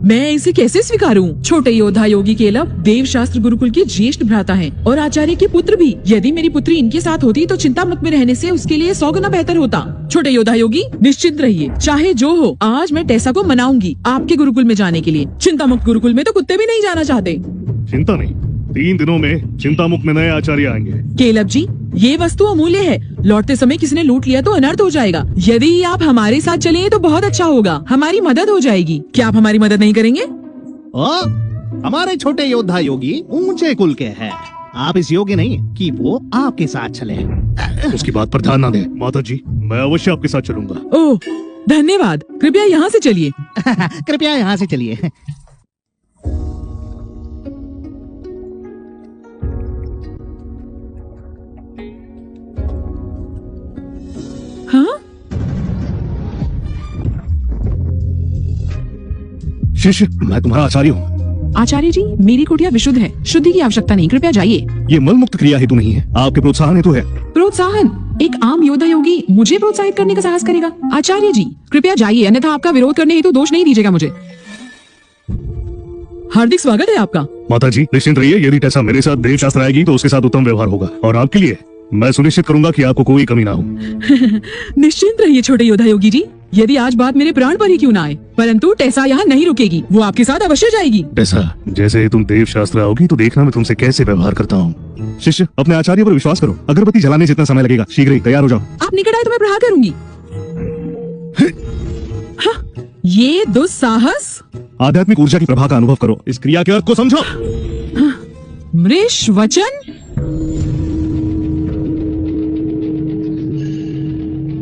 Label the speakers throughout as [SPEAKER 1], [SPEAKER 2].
[SPEAKER 1] मैं इसे कैसे स्वीकारूं? छोटे योद्धा योगी केलव देव शास्त्र गुरुकुल के ज्येष्ठ भ्राता हैं और आचार्य के पुत्र भी। यदि मेरी पुत्री इनके साथ होती तो चिंतामुक्त में रहने से उसके लिए 100 गुना बेहतर होता। छोटे योद्धा योगी निश्चिंत रहिए, चाहे जो हो, आज मैं टेसा को मनाऊंगी आपके गुरुकुल में जाने के लिए। चिंतामुक्त गुरुकुल में तो कुत्ते भी नहीं जाना चाहते।
[SPEAKER 2] चिंता नहीं, 3 दिनों में चिंतामुक्त में नए आचार्य आएंगे।
[SPEAKER 1] केलव जी, ये वस्तु अमूल्य है, लौटते समय किसी ने लूट लिया तो अनर्थ हो जाएगा। यदि आप हमारे साथ चलें तो बहुत अच्छा होगा, हमारी मदद हो जाएगी। क्या आप हमारी मदद नहीं करेंगे?
[SPEAKER 3] हमारे छोटे योद्धा योगी ऊंचे कुल के हैं। आप इस योग्य नहीं कि वो आपके साथ चले।
[SPEAKER 2] उसकी बात पर ध्यान ना दे। माता जी, मैं अवश्य आपके साथ चलूंगा।
[SPEAKER 1] ओह, धन्यवाद। कृपया यहाँ से चलिए।
[SPEAKER 3] कृपया यहाँ से चलिए।
[SPEAKER 1] हाँ?
[SPEAKER 2] शिष्य, मैं तुम्हारा आचार्य हूँ।
[SPEAKER 1] आचार्य जी, मेरी कुटिया विशुद्ध है, शुद्धि की आवश्यकता नहीं, कृपया जाइए।
[SPEAKER 2] ये मल मुक्त क्रिया हेतु नहीं है, आपके प्रोत्साहन हेतु है।
[SPEAKER 1] प्रोत्साहन? एक आम योद्धा योगी मुझे प्रोत्साहित करने का साहस करेगा? आचार्य जी, कृपया जाइए, अन्यथा आपका विरोध करने हेतु दोष नहीं दीजिएगा मुझे। हार्दिक स्वागत है आपका।
[SPEAKER 2] माता जी, निश्चिंत रहिए, यदि टेसा मेरे साथ देव शास्त्र आएगी तो उसके साथ उत्तम व्यवहार होगा और आपके लिए मैं सुनिश्चित करूंगा कि आपको कोई कमी ना हो।
[SPEAKER 1] निश्चिंत रहिए छोटे योद्धा योगी जी, यदि आज बात मेरे प्राण पर ही क्यों ना आए, परंतु टेसा यहाँ नहीं रुकेगी, वो आपके साथ अवश्य जाएगी।
[SPEAKER 2] टेसा, जैसे ही तुम देव शास्त्र आओगी तो देखना मैं तुमसे कैसे व्यवहार करता हूँ। शिष्य, अपने आचार्य पर विश्वास करो, अगरबत्ती जलाने जितना समय लगेगा, शीघ्र ही तैयार हो जाओ।
[SPEAKER 1] आप निकट आए तो मैं प्रहार करूंगी। हाँ, ये दुस्साहस।
[SPEAKER 2] आध्यात्मिक ऊर्जा की प्रभा का अनुभव करो, इस क्रिया के अर्थ को समझो।
[SPEAKER 1] मृष वचन,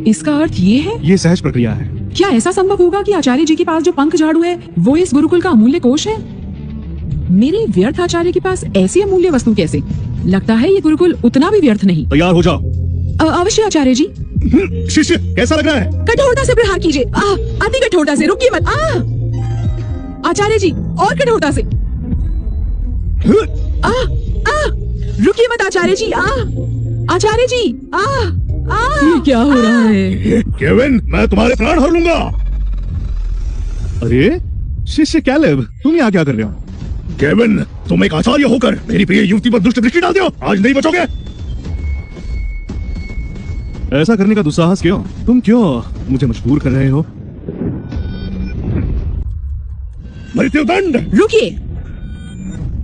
[SPEAKER 1] इसका अर्थ ये है?
[SPEAKER 2] ये सहज प्रक्रिया है।
[SPEAKER 1] क्या ऐसा संभव होगा कि आचार्य जी के पास जो पंख झाड़ू है वो इस गुरुकुल का अमूल्य कोष है? मेरे व्यर्थ आचार्य के पास ऐसी अमूल्य वस्तु कैसे? लगता है ये गुरुकुल उतना भी व्यर्थ नहीं।
[SPEAKER 2] तैयार हो जाओ।
[SPEAKER 1] अवश्य आचार्य जी।
[SPEAKER 2] शिष्य, कैसा लग रहा है?
[SPEAKER 1] कठोरता से प्रहार कीजिए, अति कठोरता से, रुकिए मत। आचार्य जी, और कठोरता से। रुकिए मत आचार्य जी। आचार्य जी, ये क्या हो रहा है?
[SPEAKER 2] केविन, मैं तुम्हारे प्राण हर लूंगा। अरे शिष्य कैलेब, तुम यहाँ क्या कर रहे हो? केविन, तुम एक आचार्य होकर मेरी प्रिय युवती पर दुष्ट दृष्टि डालते हो, आज नहीं बचोगे। ऐसा करने का दुस्साहस क्यों? तुम क्यों मुझे मजबूर कर रहे हो? मृत्युदंड।
[SPEAKER 1] रुकिए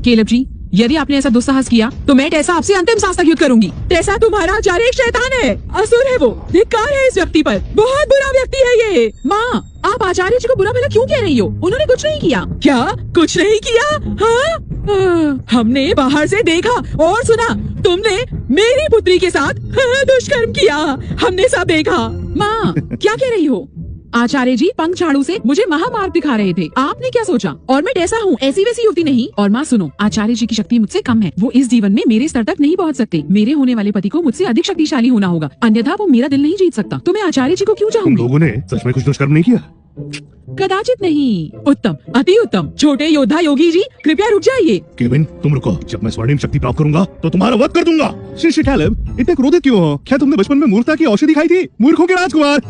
[SPEAKER 1] केलब जी, यदि आपने ऐसा दुस्साहस किया तो मैं टेसा आपसे अंतिम सांस तक युद्ध करूंगी। टेसा तुम्हारा आचार्य एक शैतान है, असुर है, वो धिक्कार है इस व्यक्ति पर, बहुत बुरा व्यक्ति है ये। माँ, आप आचार्य जी को बुरा भला क्यों कह रही हो? उन्होंने कुछ नहीं किया। क्या कुछ नहीं किया? हाँ, हमने बाहर से देखा और सुना, तुमने मेरी पुत्री के साथ दुष्कर्म किया, हमने सब देखा। माँ, क्या कह रही हो? आचार्य जी पंख झाड़ू से मुझे महामार्ग दिखा रहे थे, आपने क्या सोचा? और मैं ऐसा हूँ, ऐसी वैसी युवती नहीं। और माँ सुनो, आचार्य जी की शक्ति मुझसे कम है, वो इस जीवन में मेरे स्तर तक नहीं पहुँच सकते। मेरे होने वाले पति को मुझसे अधिक शक्तिशाली होना होगा, अन्यथा वो मेरा दिल नहीं जीत सकता। तो मैं आचार्य जी को क्यों
[SPEAKER 2] तुम
[SPEAKER 1] चाहूंगी?
[SPEAKER 2] लोगों ने सच में कुछ दुष्कर्म नहीं किया?
[SPEAKER 1] कदाचित नहीं। उत्तम, अति उत्तम। छोटे योद्धा योगी जी, कृपया रुक जाइए।
[SPEAKER 2] केविन, तुम रुको, जब मैं स्वर्णिम शक्ति प्राप्त करूंगा तो तुम्हारा वध कर दूंगा। शिष्य कैलेब, इतने क्रोधित क्यों हो? क्या तुमने बचपन में मूर्खता की औषधि खाई थी? मूर्खों के राजकुमार।